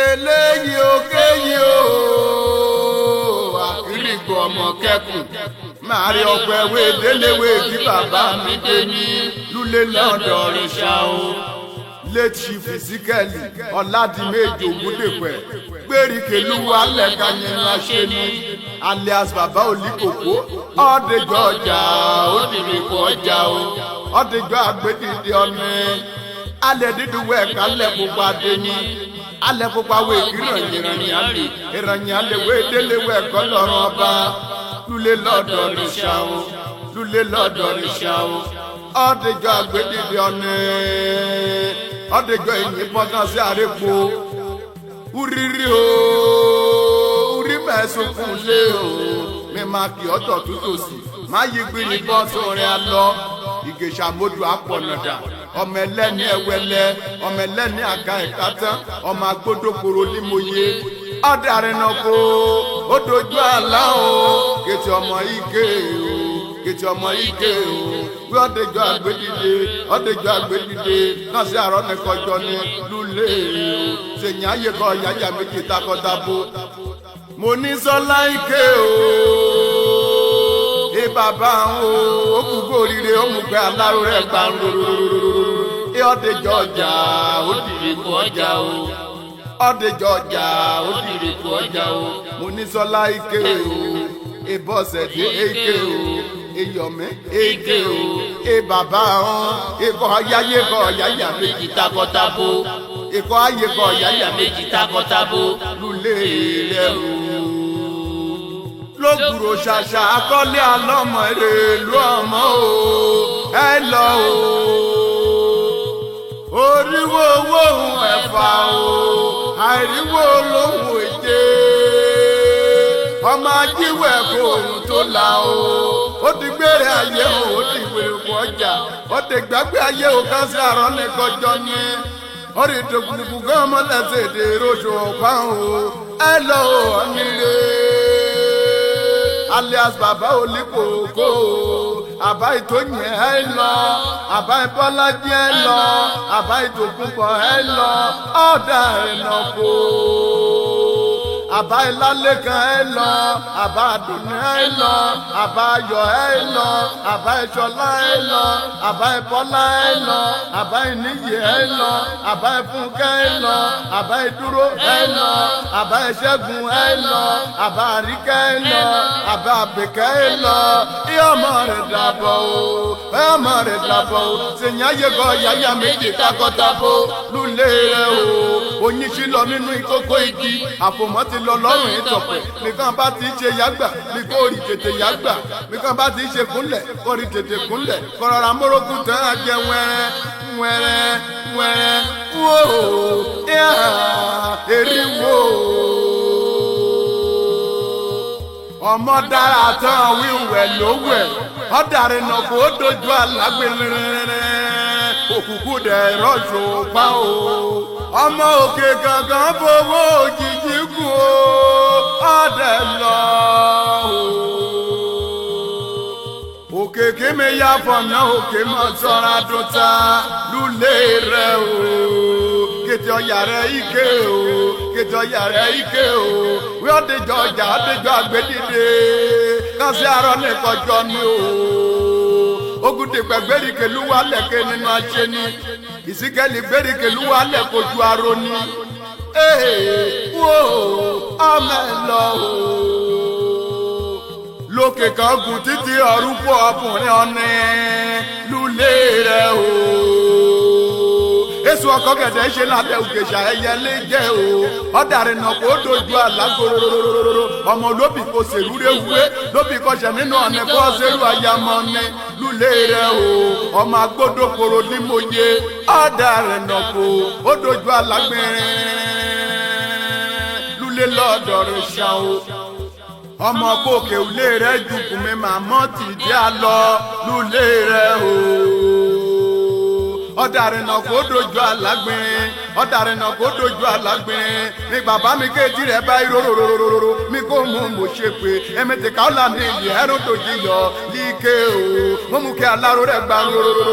eléyìí o kéyìí o àkìrìgbò ọmọ kẹkùn máa rí ọpẹ wé déléwé tí bàbá mi dé ní lulẹ̀ lọ́dọ̀ rìṣà o late chief Ezekiel Ọládìméjì Ògúndèpẹ̀ gbèríkèlúwa lẹ́gànyẹnu aṣẹ́ni alias bàbá olíkòkó ọ̀dẹ̀jọ́ ọjà òdìrìkọ̀ ọjà o ọ̀dẹ̀jọ́ àgbẹ̀dìdì ọ̀nà alẹ́ dídúwẹ̀ kálẹ̀ gbogbo adéní alẹ́ gbogbo awé ìrànyìn alẹ́ wé déléwé ẹ̀kọ́ lọ́rùn ọba lulẹ̀ lọ́dọ̀ rìṣà o lulẹ̀ lọ́dọ̀ rìṣà o ọ̀dẹ̀jọ́ àgbẹ̀dìdì ọ̀nà ọ̀dẹ̀jọ́ ìyìn pọ́nkán sí àrẹ́pọ̀ uriri o uri mẹ́sùn fún lé o mi máa kì ọ́tọ̀ tútù sí máa yí gbìyànjú bọ́ sórin alọ́ ìgèsàmódù àpọ̀nàdà ọmọ ẹlẹ́ni ẹwẹ́lẹ́ ọmọ ẹlẹ́ni àga ìkátán ọmọ agbódòkòrò límòye ọ̀dẹ àrẹ̀nàkó ó dojú àlá o kètì ọmọ ike o kètì ọmọ ike o wí ọ̀dẹ̀jọ́ àgbédìde náà sí àrọ́ nìkọjọ́ ní lulẹ̀ o sèyìn ayé kọ yáyà méjì takọtabo mo ní sọlá ike o ẹ bàbá o ó kú kórìíre ó mú pé aláró rẹ gbà ń rororororo ẹ ọ̀dẹ̀jọ́ ọjà ó dìrì kú ọjà o ọ̀dẹ̀jọ́ ọjà ó dìrì kú ọjà o mo ní sọlá ike o ẹ bọ́sẹ̀ dé ike o eyọ̀mẹ́ eke o ẹ bàbá wọn ikọ̀ ayáyé kọ̀ yáyà méjì takọtabo ikọ̀ ayé kọ̀ yáyà méjì takọtabo lulẹ̀ rẹ̀ o. lókùrò ṣàṣà akọ́lé alọ́mọ rẹ̀ lú ọmọ o ẹ lọ o. oríwó owó ohun ẹ̀fà o àìríwó olóhùn èdè ọmọ ajíwẹ̀ kò ohun tó la o ó ti gbére ayé o ó ti wèrè kó ọjà ó ti gbàgbé ayé o kan sí àrọ́ ní kọjọ ní orí ìdòkùnkùn gan ọmọ lẹ́sẹ̀ èdè roṣù ọ̀pá o ẹ lọ o ọ̀nìrè alias bàbá olíkòkó àbá ìtòyìn ẹ lọ àbá ìbọ́lájí ẹ lọ àbá ìtòkùnbọ̀ ẹ lọ ọ̀dà ẹ̀nàkó àbá ìlálẹ́kan ẹ lọ àbá àdùnnú ẹ lọ àbá ayọ̀ ẹ lọ àbá ìṣọlá ẹ lọ àbá ìbọ́lá ẹ lọ àbá ìníyì ẹ lọ àbá ìfúnkẹ́ ẹ lọ àbá ìdúró ẹ lọ àbá ìṣẹ́gun ẹ lọ àbá àríkẹ́ ẹ lọ àbá àbẹ̀kẹ́ ẹ lọ ìyọmọ rẹ̀ dàbọ̀ o ìyọmọ rẹ̀ dàbọ̀ o sèyìn ayékọ̀ yáyà méjì takọtabo lulẹ̀ rẹ̀ o oyin sí lọ nínú ìkókó igi àfòmọ́ ti lọ lọ́rùn ìtọ̀pẹ̀ nìkan bá ti ṣe yàgbà ní kó rí tètè yàgbà nìkan bá ti ṣe kúnlẹ̀ kó rí tètè kúnlẹ̀ kọ́rọ̀ra mórókù tán á jẹ wẹ́rẹ́ wò èrí wò ọmọ dára tán wíwẹ̀ lówẹ̀ ọ̀dàrin náà kò dojú alágbèrè òkùnkùn dẹ̀ rọ̀ṣù pa o ọmọ òkè gangan fowó òjijì kù o ọ̀dẹ̀ lọ o òkè kéme ya fọ̀nà òkè mọ̀ sọ́ra dùtà lulẹ̀ rẹ̀ o kété ọ̀yà rẹ̀ ike o kété ọ̀yà rẹ̀ ike o wí ọ̀dẹ̀jọ́ ọjà ọ̀dẹ̀jọ́ àgbẹ̀dìde kásì àrọ́ nìkọjọ́ ni o Ògúndèpẹ̀ gbèríkèlúwa lẹ̀kẹ́ nínú aṣẹ́ni Ezekiel gbèríkèlúwa lẹ̀kọ́jú aró ni wo ọmọ ẹ lọ o lókè kan gùn títí ọ̀rúkọ ọkùnrin ọ̀nẹ́ lulẹ̀ rẹ̀ o èso ọkọ gẹ̀dẹ̀ ṣe lábẹ́ òkèṣà ẹyẹ lé jẹ́ o ọ̀dàrin náà kó dojú àlágororororo ọmọ lóbì kò sèrúré wúwé lóbì kọṣẹ nínú ọ̀nà kó ṣerú ayamọ ní lulẹ̀ rẹ̀ o ọmọ agbódòkòrò ní mòye ọ̀dàrin náà kó ó dojú àlágbẹ̀rẹ̀ lulẹ̀ lọ́dọ̀ rẹ̀ ṣan o ọmọ kòkè ulé rẹ̀ jùkú mi màmọ́ tìdí àlọ́ lulẹ̀ rẹ̀ o ọ̀dàrin náà kò dojú alágbìn ọ̀dàrin náà kò dojú alágbìn ní bàbá mi kéjì rẹ̀ báyìí rororororo mi kò mú mo ṣe pé ẹ̀mẹ̀tẹ̀ káwọ́lá ní ìlú ẹ̀rọ dòjì yọ líke o mo mú kí aláró rẹ̀ gbà rororororo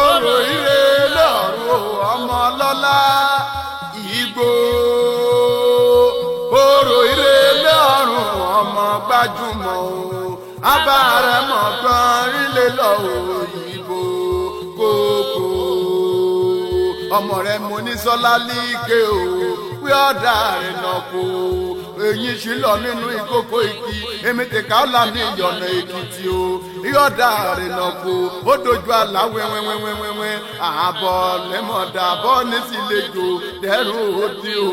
orò ire lọ́rùn ọmọ ọlọ́lá Ìgbò orò ire lọ́rùn ọmọ gbajúmọ̀ abárẹ̀mọ̀ kan rílé lọ́wọ́ Ìgbò kókó ọmọ rẹ̀ mo ní sọ́lá líke o pé ọ̀dà rẹ̀ nà kó èyí sì lọ nínú ìkókó ìkí èmi tẹ̀ka ọ̀la ní ìyọ̀nà Èkìtì o ìyọ̀dà rẹ̀ nà kó ó dojú àlá wẹ́wẹ́wẹ́wẹ́wẹ́ àbọ̀ lẹ́mọ̀dà bọ́ ní sílẹ̀jọ dẹ́rù òdì o.